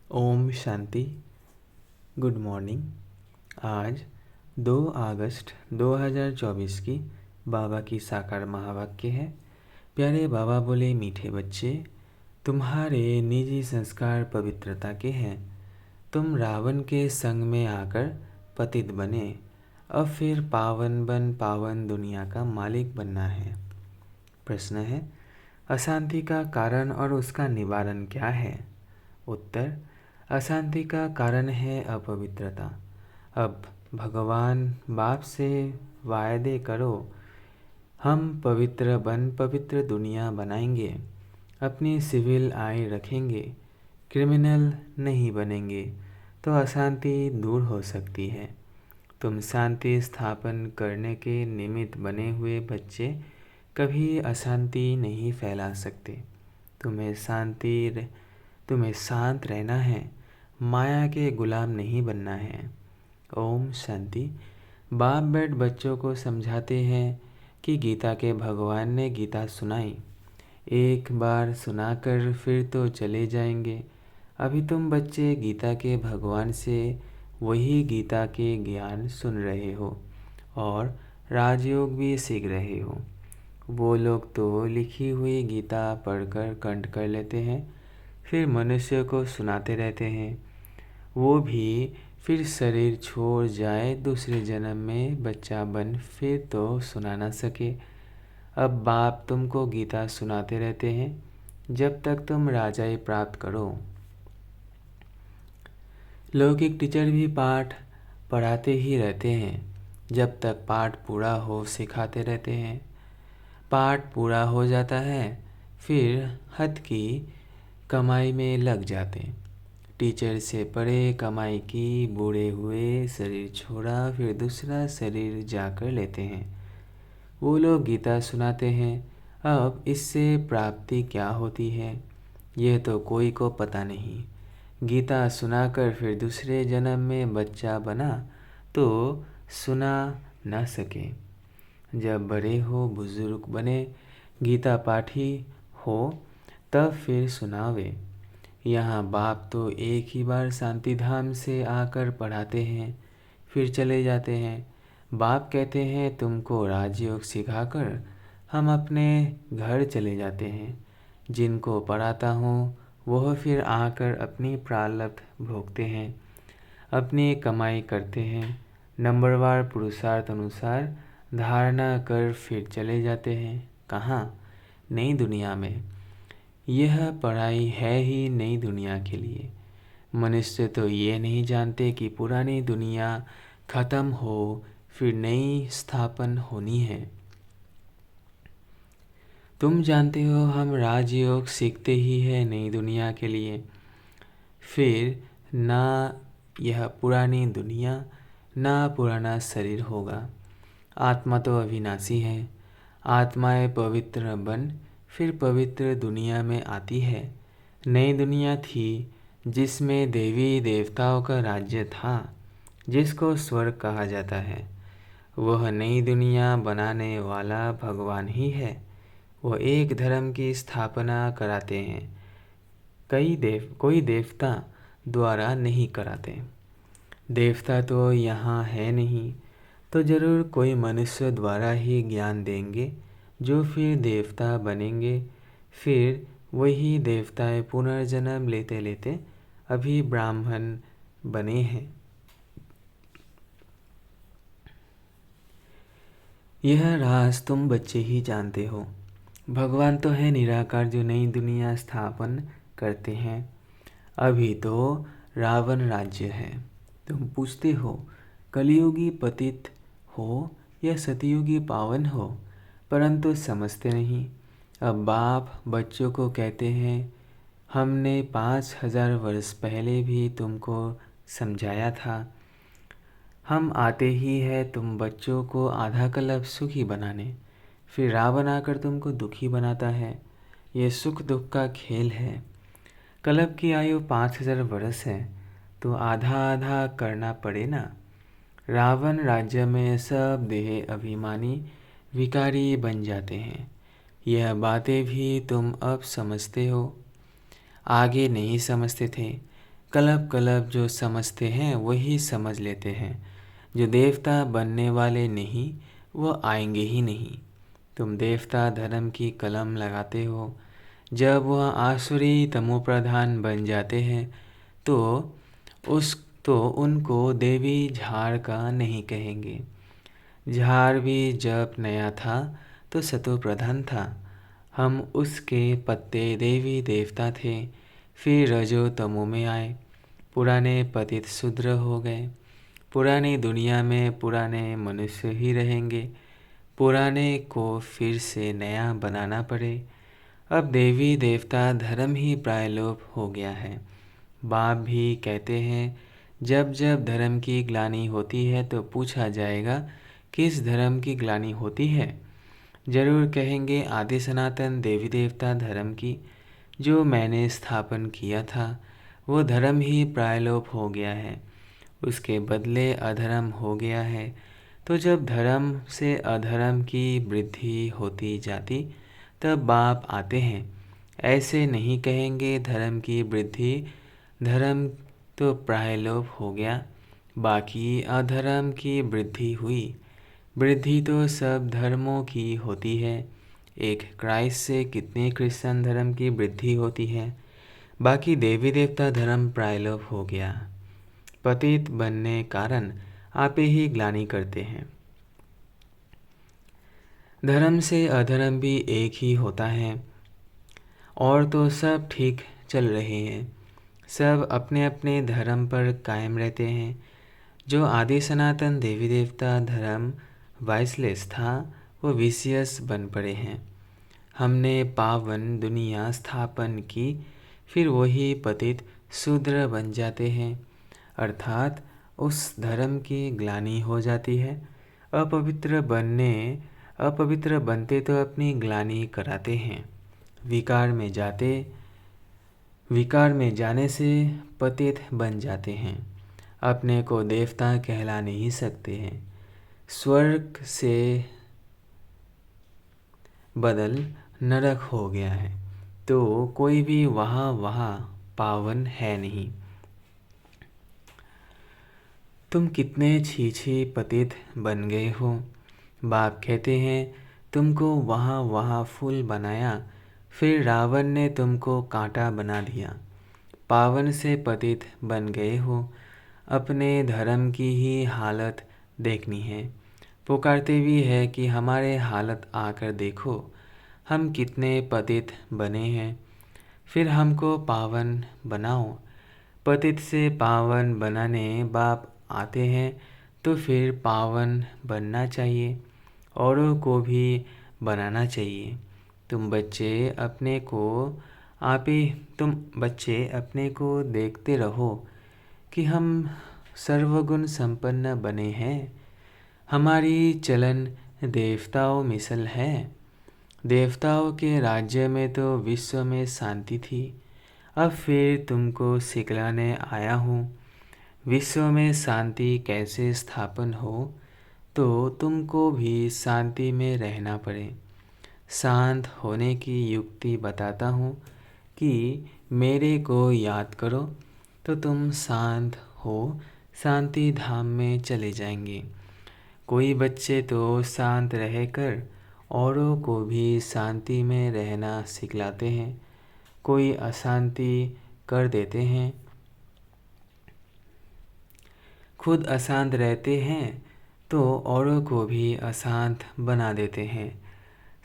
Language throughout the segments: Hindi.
ओम शांति। Good morning. आज 2 अगस्त 2024 की बाबा की साकार महावाक्य है। प्यारे बाबा बोले, मीठे बच्चे, तुम्हारे निजी संस्कार पवित्रता के हैं। तुम रावण के संग में आकर पतित बने, अब फिर पावन दुनिया का मालिक बनना है। प्रश्न है, अशांति का कारण और उसका निवारण क्या है? उत्तर, अशांति का कारण है अपवित्रता। अब भगवान बाप से वायदे करो, हम पवित्र दुनिया बनाएंगे, अपनी सिविल आय रखेंगे, क्रिमिनल नहीं बनेंगे, तो अशांति दूर हो सकती है। तुम शांति स्थापन करने के निमित्त बने हुए बच्चे कभी अशांति नहीं फैला सकते। तुम्हें शांत रहना है, माया के गुलाम नहीं बनना है। ओम शांति। बाप बेट बच्चों को समझाते हैं कि गीता के भगवान ने गीता सुनाई, एक बार सुनाकर फिर तो चले जाएंगे। अभी तुम बच्चे गीता के भगवान से वही गीता के ज्ञान सुन रहे हो और राजयोग भी सीख रहे हो। वो लोग तो लिखी हुई गीता पढ़कर कंठ कर लेते हैं, फिर मनुष्य को सुनाते रहते हैं। वो भी फिर शरीर छोड़ जाए, दूसरे जन्म में बच्चा बन फिर तो सुना ना सके। अब बाप तुमको गीता सुनाते रहते हैं जब तक तुम राजाई प्राप्त करो। लौकिक टीचर भी पाठ पढ़ाते ही रहते हैं, जब तक पाठ पूरा हो सिखाते रहते हैं। पाठ पूरा हो जाता है, फिर हद की कमाई में लग जाते। टीचर से पढ़े, कमाई की, बूढ़े हुए, शरीर छोड़ा, फिर दूसरा शरीर जाकर लेते हैं। वो लोग गीता सुनाते हैं। अब इससे प्राप्ति क्या होती है, यह तो कोई को पता नहीं। गीता सुनाकर फिर दूसरे जन्म में बच्चा बना तो सुना न सके। जब बड़े हो, बुजुर्ग बने, गीता पाठी हो, तब फिर सुनावे। यहाँ बाप तो एक ही बार शांति धाम से आकर पढ़ाते हैं, फिर चले जाते हैं। बाप कहते हैं, तुमको राजयोग सिखाकर हम अपने घर चले जाते हैं। जिनको पढ़ाता हूँ वह फिर आकर अपनी प्रारब्ध भोगते हैं, अपनी कमाई करते हैं, नंबरवार पुरुषार्थ अनुसार धारणा कर फिर चले जाते हैं। कहाँ? नई दुनिया में। यह पढ़ाई है ही नई दुनिया के लिए। मनुष्य तो ये नहीं जानते कि पुरानी दुनिया खत्म हो, फिर नई स्थापन होनी है। तुम जानते हो हम राजयोग सीखते ही है नई दुनिया के लिए। फिर ना यह पुरानी दुनिया ना पुराना शरीर होगा। आत्मा तो अविनाशी है। आत्माएं पवित्र बन फिर पवित्र दुनिया में आती है। नई दुनिया थी जिसमें देवी देवताओं का राज्य था, जिसको स्वर्ग कहा जाता है। वह नई दुनिया बनाने वाला भगवान ही है। वह एक धर्म की स्थापना कराते हैं, कोई देवता द्वारा नहीं कराते। देवता तो यहाँ है नहीं, तो जरूर कोई मनुष्य द्वारा ही ज्ञान देंगे, जो फिर देवता बनेंगे। फिर वही देवताएं पुनर्जन्म लेते लेते अभी ब्राह्मण बने हैं। यह राज तुम बच्चे ही जानते हो। भगवान तो है निराकार, जो नई दुनिया स्थापन करते हैं। अभी तो रावण राज्य है। तुम पूछते हो कलियुगी पतित हो या सतयुगी पावन हो, परंतु समझते नहीं। अब बाप बच्चों को कहते हैं, हमने 5000 वर्ष पहले भी तुमको समझाया था। हम आते ही है तुम बच्चों को आधा कल्प सुखी बनाने, फिर रावण आकर तुमको दुखी बनाता है। ये सुख दुख का खेल है। कल्प की आयु 5000 वर्ष है, तो आधा आधा करना पड़े ना। रावण राज्य में सब देह अभिमानी विकारी बन जाते हैं। यह बातें भी तुम अब समझते हो, आगे नहीं समझते थे। कल्प कल्प जो समझते हैं वही समझ लेते हैं। जो देवता बनने वाले नहीं वो आएंगे ही नहीं। तुम देवता धर्म की कलम लगाते हो, जब वह आसुरी तमोप्रधान बन जाते हैं तो उस तो उनको देवी झाड़ का नहीं कहेंगे। झाड़ भी जब नया था तो सतो प्रधान था। हम उसके पत्ते देवी देवता थे। फिर रजो तमो में आए, पुराने पतित शूद्र हो गए। पुरानी दुनिया में पुराने मनुष्य ही रहेंगे। पुराने को फिर से नया बनाना पड़े। अब देवी देवता धर्म ही प्रायलोप हो गया है। बाप भी कहते हैं जब जब धर्म की ग्लानि होती है तो पूछा जाएगा किस धर्म की ग्लानि होती है। जरूर कहेंगे आदि सनातन देवी देवता धर्म की, जो मैंने स्थापन किया था वो धर्म ही प्रायलोप हो गया है, उसके बदले अधर्म हो गया है। तो जब धर्म से अधर्म की वृद्धि होती जाती तब बाप आते हैं। ऐसे नहीं कहेंगे धर्म की वृद्धि, धर्म तो प्रायलोप हो गया, बाकी अधर्म की वृद्धि हुई। वृद्धि तो सब धर्मों की होती है। एक क्राइस्ट से कितने क्रिश्चियन धर्म की वृद्धि होती है, बाकी देवी देवता धर्म प्रायलोप हो गया। पतित बनने कारण आपे ही ग्लानि करते हैं। धर्म से अधर्म भी एक ही होता है। और तो सब ठीक चल रहे हैं, सब अपने अपने धर्म पर कायम रहते हैं। जो आदि सनातन देवी देवता धर्म वाइसलेस था वो विशियस बन पड़े हैं। हमने पावन दुनिया स्थापन की, फिर वही पतित शूद्र बन जाते हैं, अर्थात उस धर्म की ग्लानि हो जाती है। अपवित्र बनते तो अपनी ग्लानि कराते हैं। विकार में जाने से पतित बन जाते हैं। अपने को देवता कहला नहीं सकते हैं। स्वर्ग से बदल नरक हो गया है तो कोई भी वहाँ पावन है नहीं। तुम कितने छी पतित बन गए हो। बाप कहते हैं तुमको वहाँ फूल बनाया, फिर रावण ने तुमको कांटा बना दिया। पावन से पतित बन गए हो, अपने धर्म की ही हालत देखनी है। पुकारते भी है कि हमारे हालत आकर देखो, हम कितने पतित बने हैं, फिर हमको पावन बनाओ। पतित से पावन बनाने बाप आते हैं तो फिर पावन बनना चाहिए, औरों को भी बनाना चाहिए। तुम बच्चे अपने को देखते रहो कि हम सर्वगुण संपन्न बने हैं। हमारी चलन देवताओं मिसल है। देवताओं के राज्य में तो विश्व में शांति थी, अब फिर तुमको सिखलाने आया हूँ विश्व में शांति कैसे स्थापन हो, तो तुमको भी शांति में रहना पड़े। शांत होने की युक्ति बताता हूँ कि मेरे को याद करो तो तुम शांत हो, शांति धाम में चले जाएंगे। कोई बच्चे तो शांत रहकर औरों को भी शांति में रहना सिखलाते हैं, कोई अशांति कर देते हैं, खुद अशांत रहते हैं तो औरों को भी अशांत बना देते हैं।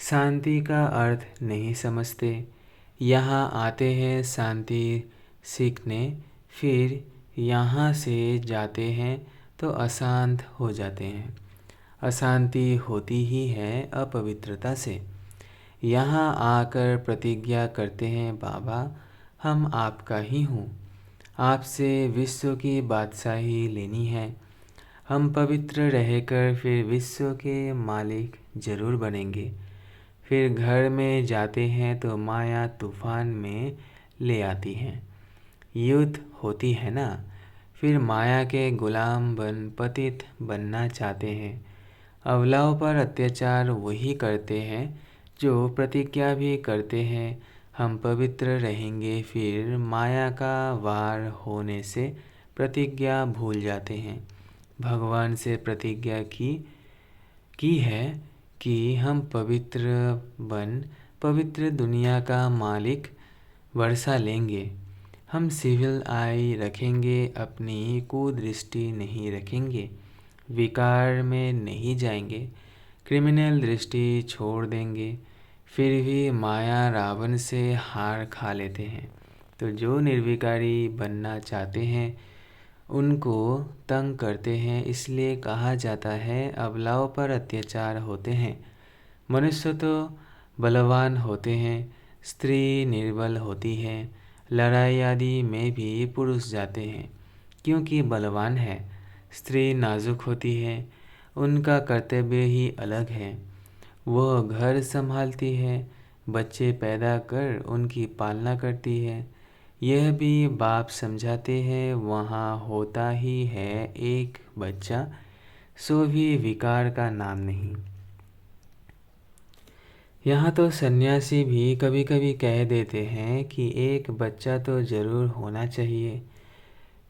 शांति का अर्थ नहीं समझते। यहाँ आते हैं शांति सीखने, फिर यहाँ से जाते हैं तो अशांत हो जाते हैं। अशांति होती ही है अपवित्रता से। यहाँ आकर प्रतिज्ञा करते हैं बाबा हम आपका ही हूँ, आपसे विश्व की बादशाही लेनी है। हम पवित्र रहकर फिर विश्व के मालिक जरूर बनेंगे। फिर घर में जाते हैं तो माया तूफान में ले आती है, युद्ध होती है ना। फिर माया के गुलाम बन पतित बनना चाहते हैं। अबलाओं पर अत्याचार वही करते हैं जो प्रतिज्ञा भी करते हैं हम पवित्र रहेंगे, फिर माया का वार होने से प्रतिज्ञा भूल जाते हैं। भगवान से प्रतिज्ञा की है कि हम पवित्र बन पवित्र दुनिया का मालिक वर्षा लेंगे। हम सिविल आई रखेंगे, अपनी कुदृष्टि नहीं रखेंगे, विकार में नहीं जाएंगे, क्रिमिनल दृष्टि छोड़ देंगे, फिर भी माया रावण से हार खा लेते हैं। तो जो निर्विकारी बनना चाहते हैं उनको तंग करते हैं, इसलिए कहा जाता है अबलाओं पर अत्याचार होते हैं। मनुष्य तो बलवान होते हैं, स्त्री निर्बल होती है, लड़ाई आदि में भी पुरुष जाते हैं क्योंकि बलवान है। स्त्री नाजुक होती है, उनका कर्तव्य ही अलग है। वह घर संभालती है, बच्चे पैदा कर उनकी पालना करती है। यह भी बाप समझाते हैं, वहाँ होता ही है एक बच्चा, सो भी विकार का नाम नहीं। यहाँ तो सन्यासी भी कभी कभी कह देते हैं कि एक बच्चा तो ज़रूर होना चाहिए।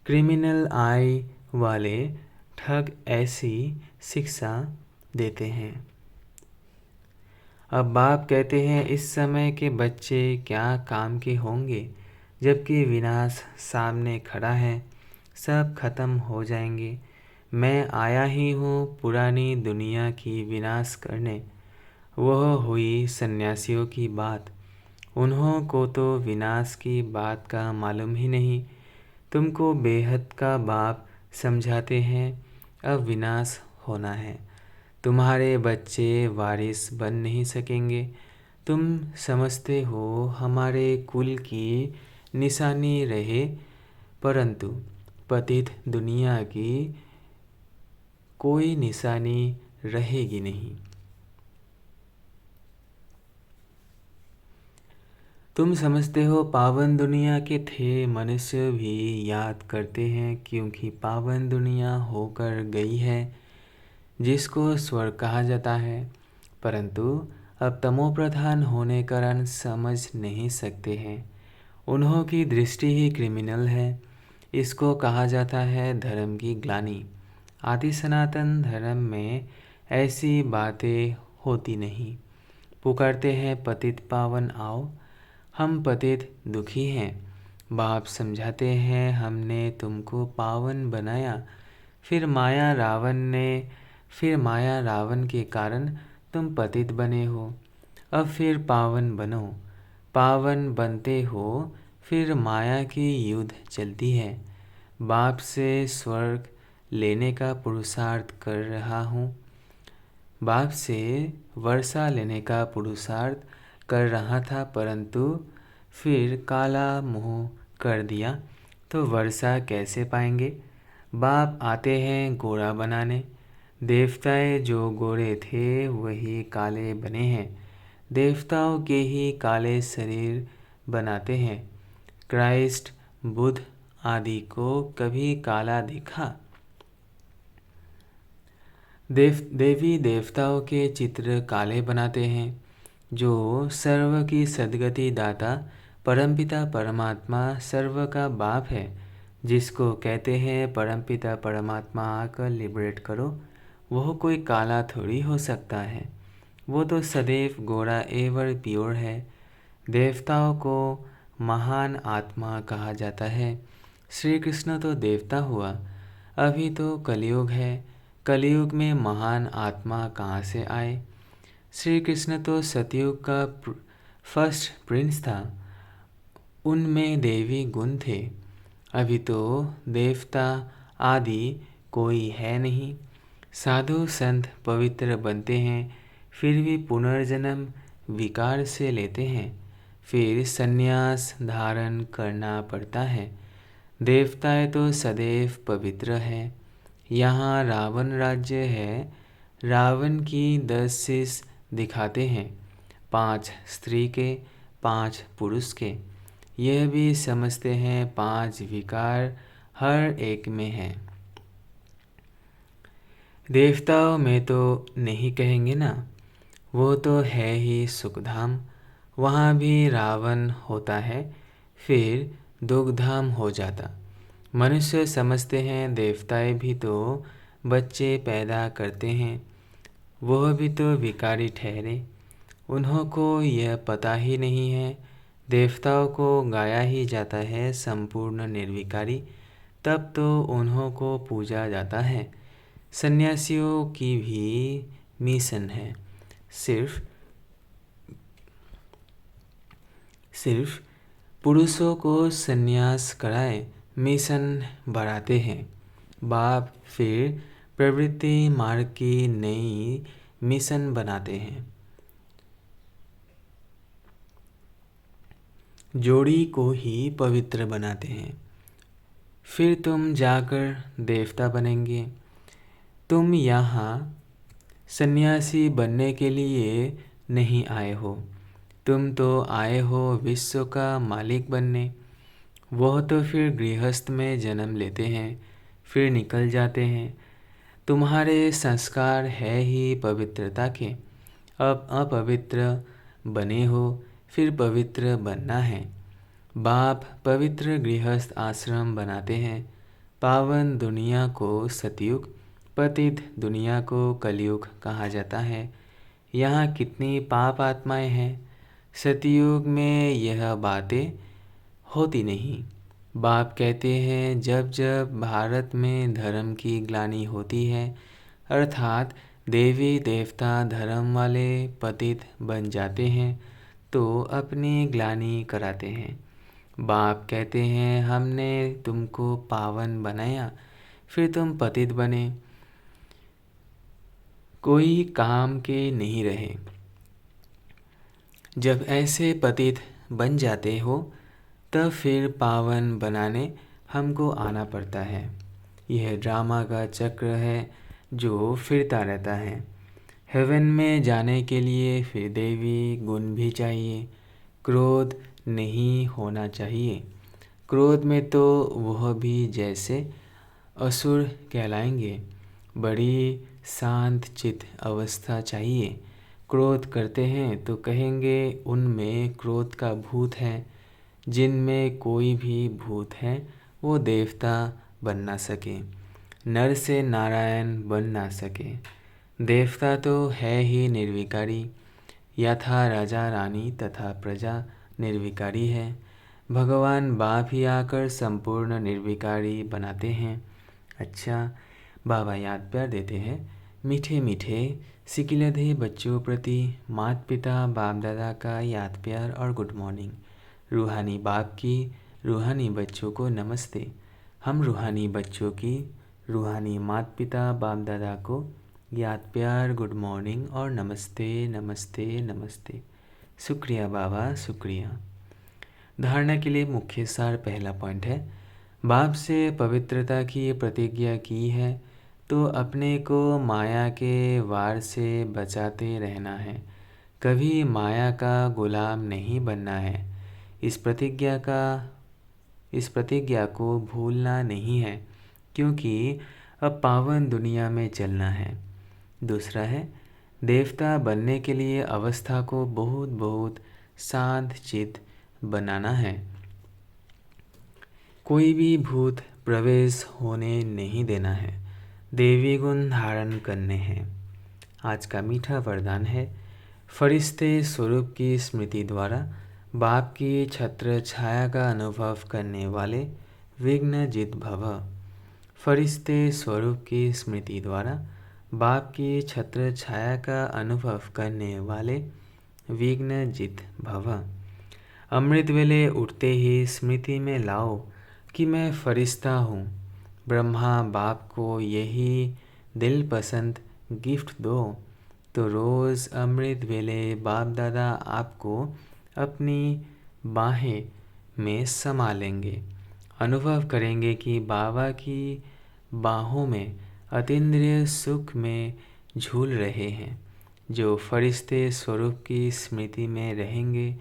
क्रिमिनल आई वाले ठग ऐसी शिक्षा देते हैं। अब बाप कहते हैं इस समय के बच्चे क्या काम के होंगे, जबकि विनाश सामने खड़ा है, सब खत्म हो जाएंगे। मैं आया ही हूँ पुरानी दुनिया की विनाश करने। वह हुई सन्यासियों की बात, उन्हों को तो विनाश की बात का मालूम ही नहीं। तुमको बेहद का बाप समझाते हैं अब विनाश होना है, तुम्हारे बच्चे वारिस बन नहीं सकेंगे। तुम समझते हो हमारे कुल की निशानी रहे, परंतु पतित दुनिया की कोई निशानी रहेगी नहीं। तुम समझते हो पावन दुनिया के थे, मनुष्य भी याद करते हैं क्योंकि पावन दुनिया होकर गई है जिसको स्वर्ग कहा जाता है, परंतु अब तमोप्रधान होने कारण समझ नहीं सकते हैं। उन्हों की दृष्टि ही क्रिमिनल है। इसको कहा जाता है धर्म की ग्लानि। आदि सनातन धर्म में ऐसी बातें होती नहीं। पुकारते हैं पतित पावन आओ, हम पतित दुखी हैं। बाप समझाते हैं हमने तुमको पावन बनाया, फिर माया रावण के कारण तुम पतित बने हो। अब फिर पावन बनो। पावन बनते हो फिर माया की युद्ध चलती है। बाप से स्वर्ग लेने का पुरुषार्थ कर रहा हूँ। बाप से वर्षा लेने का पुरुषार्थ कर रहा था, परंतु फिर काला मुँह कर दिया तो वर्षा कैसे पाएंगे। बाप आते हैं गोरा बनाने। देवताएं जो गोरे थे वही काले बने हैं। देवताओं के ही काले शरीर बनाते हैं। क्राइस्ट बुद्ध आदि को कभी काला दिखा। देवी देवताओं के चित्र काले बनाते हैं। जो सर्व की सद्गति दाता परमपिता परमात्मा सर्व का बाप है, जिसको कहते हैं परमपिता परमात्मा आकर लिबरेट करो, वह कोई काला थोड़ी हो सकता है। वो तो सदैव गोरा एवर प्योर है। देवताओं को महान आत्मा कहा जाता है। श्री कृष्ण तो देवता हुआ, अभी तो कलयुग है। कलयुग में महान आत्मा कहाँ से आए। श्री कृष्ण तो सतयुग का फर्स्ट प्रिंस था, उनमें देवी गुण थे। अभी तो देवता आदि कोई है नहीं। साधु संत पवित्र बनते हैं, फिर भी पुनर्जन्म विकार से लेते हैं, फिर संन्यास धारण करना पड़ता है। देवताएं तो सदैव पवित्र है। यहाँ रावण राज्य है। रावण की 10 शीश दिखाते हैं, 5 स्त्री के, 5 पुरुष के। यह भी समझते हैं 5 विकार हर एक में है। देवताओं में तो नहीं कहेंगे ना, वो तो है ही सुखधाम। वहाँ भी रावण होता है, फिर दुखधाम हो जाता। मनुष्य समझते हैं देवताएं भी तो बच्चे पैदा करते हैं, वह भी तो विकारी ठहरे। उन्हों को यह पता ही नहीं है, देवताओं को गाया ही जाता है संपूर्ण निर्विकारी, तब तो उन्हों को पूजा जाता है। सन्यासियों की भी मिशन है, सिर्फ सिर्फ पुरुषों को सन्यास कराए मिशन बढ़ाते हैं। बाप फिर प्रवृत्ति मार्ग की नई मिशन बनाते हैं। जोड़ी को ही पवित्र बनाते हैं। फिर तुम जाकर देवता बनेंगे। तुम यहाँ सन्यासी बनने के लिए नहीं आए हो, तुम तो आए हो विश्व का मालिक बनने। वह तो फिर गृहस्थ में जन्म लेते हैं, फिर निकल जाते हैं। तुम्हारे संस्कार है ही पवित्रता के, अब अपवित्र बने हो, फिर पवित्र बनना है। बाप पवित्र गृहस्थ आश्रम बनाते हैं। पावन दुनिया को सतयुग, पतित दुनिया को कलयुग कहा जाता है। यहाँ कितनी पाप आत्माएं हैं। सतयुग में यह बातें होती नहीं। बाप कहते हैं जब जब भारत में धर्म की ग्लानि होती है, अर्थात देवी देवता धर्म वाले पतित बन जाते हैं, तो अपनी ग्लानि कराते हैं। बाप कहते हैं हमने तुमको पावन बनाया, फिर तुम पतित बने, कोई काम के नहीं रहे। जब ऐसे पतित बन जाते हो, तब फिर पावन बनाने हमको आना पड़ता है। यह ड्रामा का चक्र है जो फिरता रहता है। हेवन में जाने के लिए फिर देवी गुण भी चाहिए। क्रोध नहीं होना चाहिए। क्रोध में तो वह भी जैसे असुर कहलाएंगे। बड़ी शांत चित्त अवस्था चाहिए। क्रोध करते हैं तो कहेंगे उनमें क्रोध का भूत है। जिनमें कोई भी भूत है वो देवता बन ना सके, नर से नारायण बन ना सके। देवता तो है ही निर्विकारी, यथा राजा रानी तथा प्रजा निर्विकारी है। भगवान बाप ही आकर संपूर्ण निर्विकारी बनाते हैं। अच्छा, बाबा याद प्यार देते हैं। मीठे मीठे सिकिलधे बच्चों प्रति माता पिता बाप दादा का याद प्यार और गुड मॉर्निंग। रूहानी बाप की रूहानी बच्चों को नमस्ते। हम रूहानी बच्चों की रूहानी माता पिता बाप दादा को याद प्यार, गुड मॉर्निंग और नमस्ते नमस्ते नमस्ते। शुक्रिया बाबा, शुक्रिया। धारणा के लिए मुख्य सार पहला पॉइंट है, बाप से पवित्रता की प्रतिज्ञा की है तो अपने को माया के वार से बचाते रहना है। कभी माया का गुलाम नहीं बनना है। इस प्रतिज्ञा को भूलना नहीं है, क्योंकि अब पावन दुनिया में चलना है। दूसरा है, देवता बनने के लिए अवस्था को बहुत बहुत शांत चित्त बनाना है। कोई भी भूत प्रवेश होने नहीं देना है। देवी गुण धारण करने हैं। आज का मीठा वरदान है, फरिश्ते स्वरूप की स्मृति द्वारा बाप की छत्र छाया का अनुभव करने वाले विघ्नजित भव। फरिश्ते स्वरूप की स्मृति द्वारा बाप की छत्र छाया का अनुभव करने वाले विघ्नजित भव। अमृत वेले उठते ही स्मृति में लाओ कि मैं फरिश्ता हूँ। ब्रह्मा बाप को यही दिल पसंद गिफ्ट दो, तो रोज़ अमृत वेले बाप दादा आपको अपनी बाहें में समा लेंगे। अनुभव करेंगे कि बाबा की बाहों में अतीन्द्रिय सुख में झूल रहे हैं। जो फरिश्ते स्वरूप की स्मृति में रहेंगे,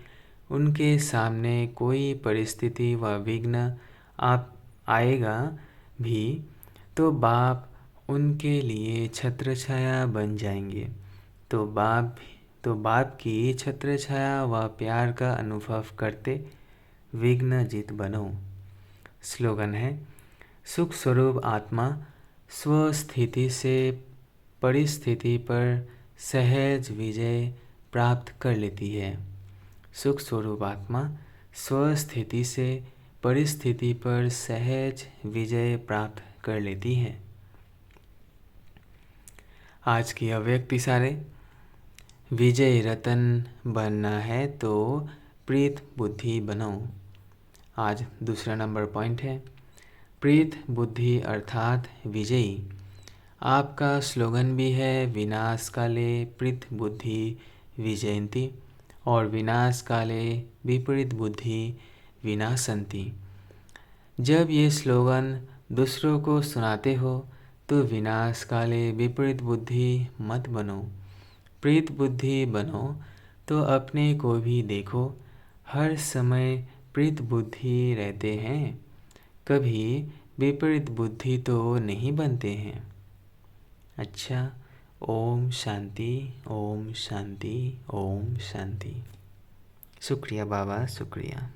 उनके सामने कोई परिस्थिति व विघ्न आप आएगा भी तो बाप उनके लिए छत्रछाया बन जाएंगे। तो बाप तो बाप की छत्र छाया व प्यार का अनुभव करते विघ्नजित बनो। स्लोगन है, सुख स्वरूप आत्मा स्वस्थिति से परिस्थिति पर सहज विजय प्राप्त कर लेती है। सुख स्वरूप आत्मा स्वस्थिति से परिस्थिति पर सहज विजय प्राप्त कर लेती है। आज की अव्यक्ति सारे, विजय रतन बनना है तो प्रीत बुद्धि बनो। आज दूसरा नंबर पॉइंट है, प्रीत बुद्धि अर्थात विजयी। आपका स्लोगन भी है, विनाश काले प्रीत बुद्धि विजयंती और विनाश काले विपरीत बुद्धि विनाशंती। जब ये स्लोगन दूसरों को सुनाते हो तो विनाश काले विपरीत बुद्धि मत बनो, प्रीत बुद्धि बनो। तो अपने को भी देखो, हर समय प्रीत बुद्धि रहते हैं, कभी विपरीत बुद्धि तो नहीं बनते हैं। अच्छा, ओम शांति, ओम शांति, ओम शांति। शुक्रिया बाबा, शुक्रिया।